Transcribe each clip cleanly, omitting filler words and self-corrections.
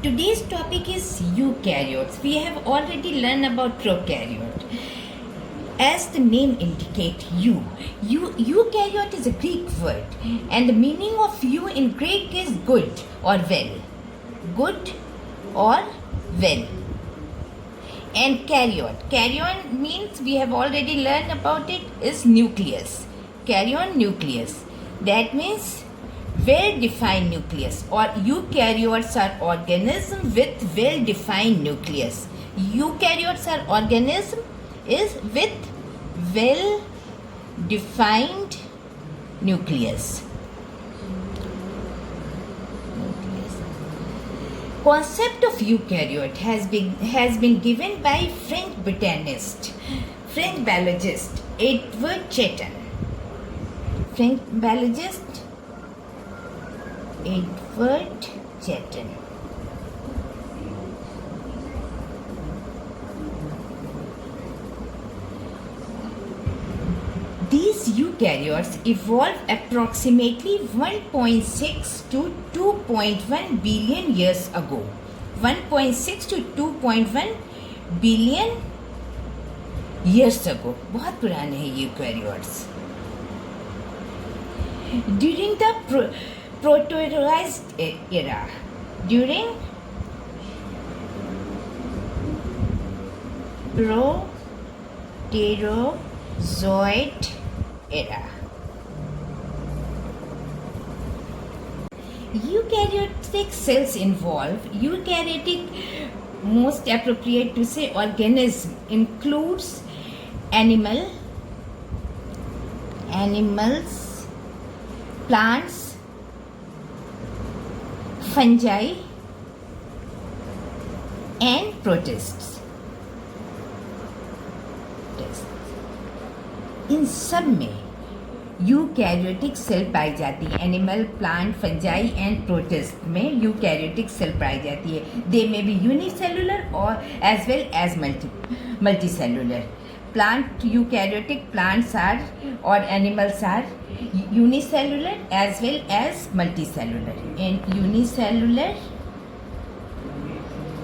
Today's topic is eukaryotes. We have already learned about prokaryote. As the name indicates, eukaryote is a Greek word, and the meaning of eu in Greek is good or well. Good or well. And karyon means, we have already learned about it, is nucleus. Karyon, nucleus. That means well-defined nucleus, or eukaryotes are organisms with well-defined nucleus. Eukaryotes are organism is with well-defined nucleus. Concept of eukaryote has been given by French biologist Edward Chetton. French biologist Edward Chetton. These eukaryotes evolved approximately 1.6 to 2.1 billion years ago. 1.6 to 2.1 billion years ago. बहुत पुराने हैं eukaryotes. During the proterozoic era. During proterozoic era. Eukaryotic cells involve. Eukaryotic, most appropriate to say, organism includes animals, plants, fungi and protists. इन सब में eukaryotic cell पाई जाती है. Animal, plant, fungi and protist में eukaryotic cell पाई जाती है. They may be unicellular और as well as multicellular. Plant eukaryotic plants are or animals are unicellular as well as multicellular. And unicellular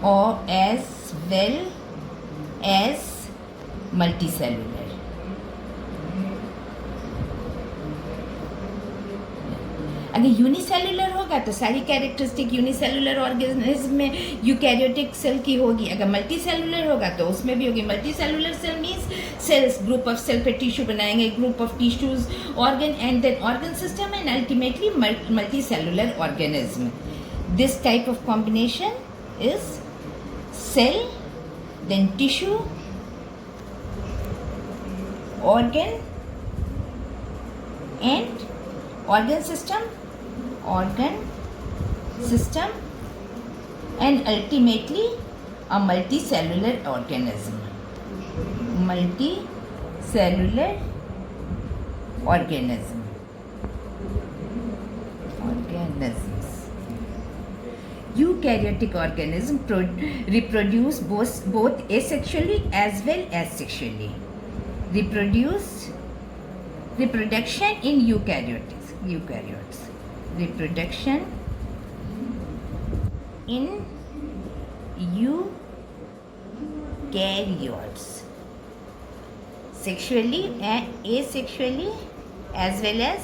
or as well as multicellular. अगर unicellular होगा तो सारी characteristic unicellular organism में eukaryotic cell की होगी. अगर multi cellular होगा तो उसमें भी होगी. Multicellular cell means cells, group of cell पे टिश्यू बनाएंगे, group of tissues, organ and then organ system and ultimately multicellular organism. This type of combination is cell, then tissue, organ and organ system and ultimately a multicellular organism. Organisms. Eukaryotic organisms reproduce both asexually as well as sexually. Reproduction in eukaryotes. Reproduction in eukaryotes. Sexually and asexually as well as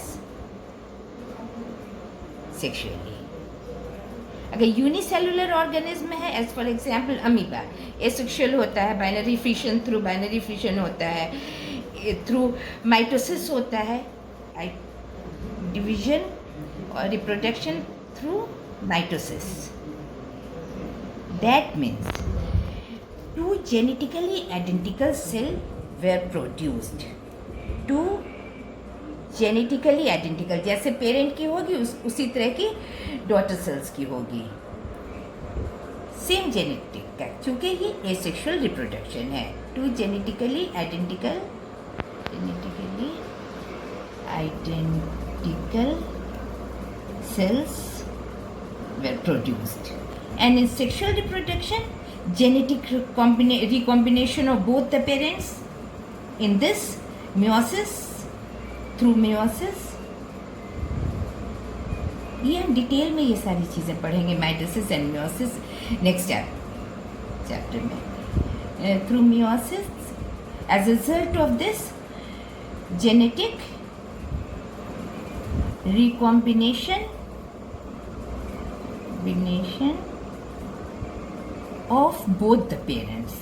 sexually. अगर unicellular organism है, as for example amoeba, asexual होता है, binary fission होता है, through mitosis होता है, division और reproduction through mitosis. That means two genetically identical cells were produced. Two genetically identical, जैसे पेरेंट की होगी उसी तरह की डॉटर सेल्स की होगी. सेम जेनेटिक का, क्योंकि ये एसेक्सुअल रिप्रोडक्शन है. Two genetically identical cells were produced. And in sexual reproduction, genetic recombination of both the parents. In this through meiosis, ये हम डिटेल में ये सारी चीज़ें पढ़ेंगे, mitosis and meiosis next chapter में। Through meiosis as a result of this genetic recombination of both the parents,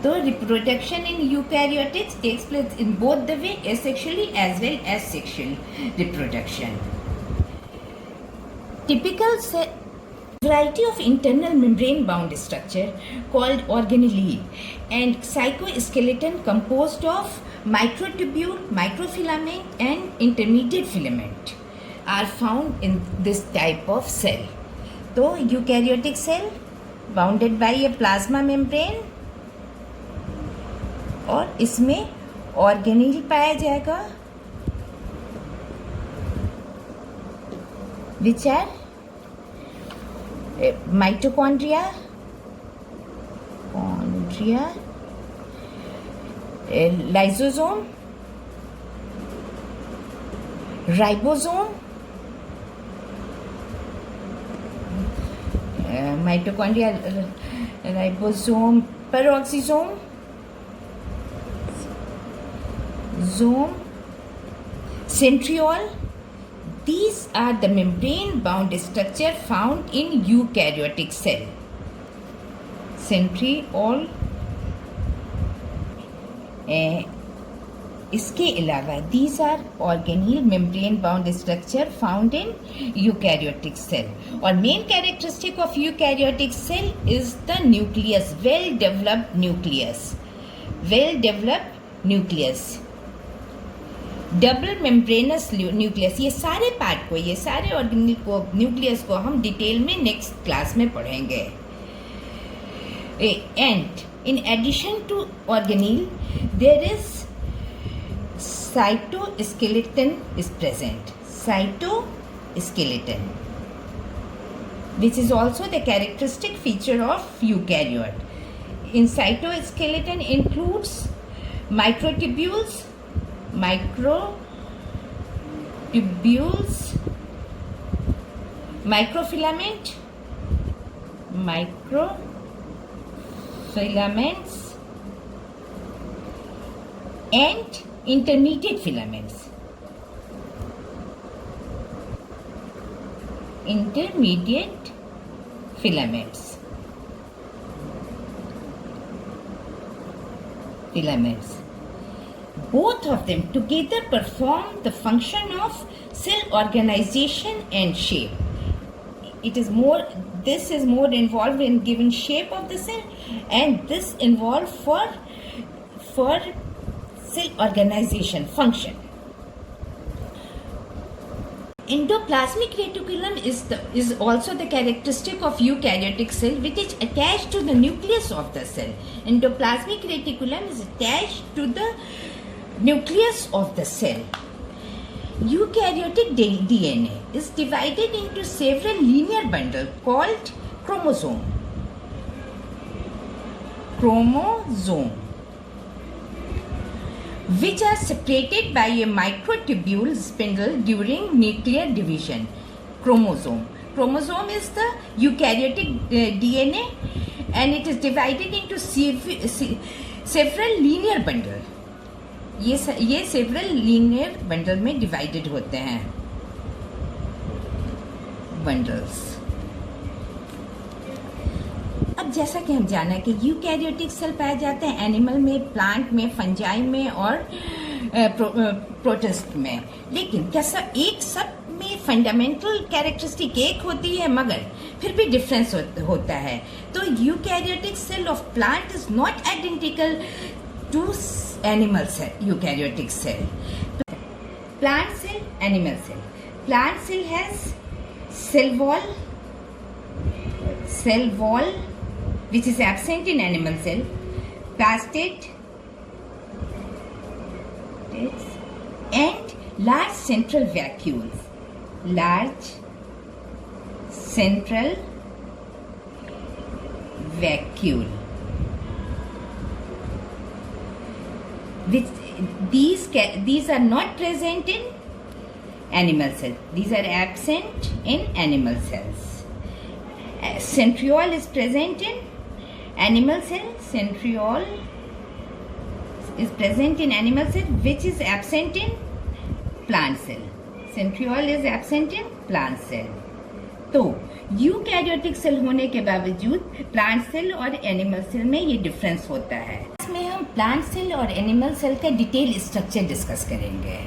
So reproduction in eukaryotes takes place in both the way, asexually as well as sexual reproduction. Typical variety of internal membrane bound structure called organelle and cytoskeleton composed of microtubule, microfilament and intermediate filament are found in this type of cell. तो eukaryotic cell bounded by a plasma membrane और इसमें organelle पाया जाएगा which are mitochondria, lysosome, ribosome, mitochondria, ribosome, peroxisome, centriole. These are the membrane bound structure found in eukaryotic cell. Centriole. इसके अलावा these are organelle membrane bound structure found in eukaryotic cell. और main characteristic of eukaryotic cell is the nucleus, well developed nucleus. Double membranous nucleus. ये सारे part को, ये सारे organelle को, nucleus को हम डिटेल में नेक्स्ट क्लास में पढ़ेंगे. And in addition to organelle there is cytoskeleton is present. Cytoskeleton which is also the characteristic feature of eukaryote. In cytoskeleton includes microtubules, microfilaments, and intermediate filaments. Filaments. Both of them together perform the function of cell organization and shape. This is more involved in giving shape of the cell, and this involved for cell organization function. Endoplasmic reticulum is also the characteristic of eukaryotic cell, which is attached to the nucleus of the cell. Endoplasmic reticulum is attached to the nucleus of the cell. Eukaryotic DNA is divided into several linear bundles called chromosome, which are separated by a microtubule spindle during nuclear division. Chromosome is the eukaryotic DNA, and it is divided into several linear bundles. ये several linear bundle में divided होते हैं. Bundles. अब जैसा कि हम जाना कि यूकैरियोटिक सेल पाए जाते हैं एनिमल में, प्लांट में, फंजाई में और प्रोटिस्ट में. लेकिन क्या सब में फंडामेंटल कैरेक्टरिस्टिक एक होती है, मगर फिर भी डिफरेंस होता है. तो eukaryotic cell of plant is not identical to animal cell, eukaryotic cell. Plant cell, animal cell. Plant cell has cell wall which is absent in animal cell, plastid and large central vacuoles. which these are not present in animal cells. These are absent in animal cells. Centriole is present in animal cell. Centriole is present in animal cell, which is absent in plant cell. Centriole is absent in plant cell. तो eukaryotic cell होने के बावजूद plant cell और animal cell में ये difference होता है. इसमें हम प्लांट सेल और एनिमल सेल का डिटेल स्ट्रक्चर डिस्कस करेंगे.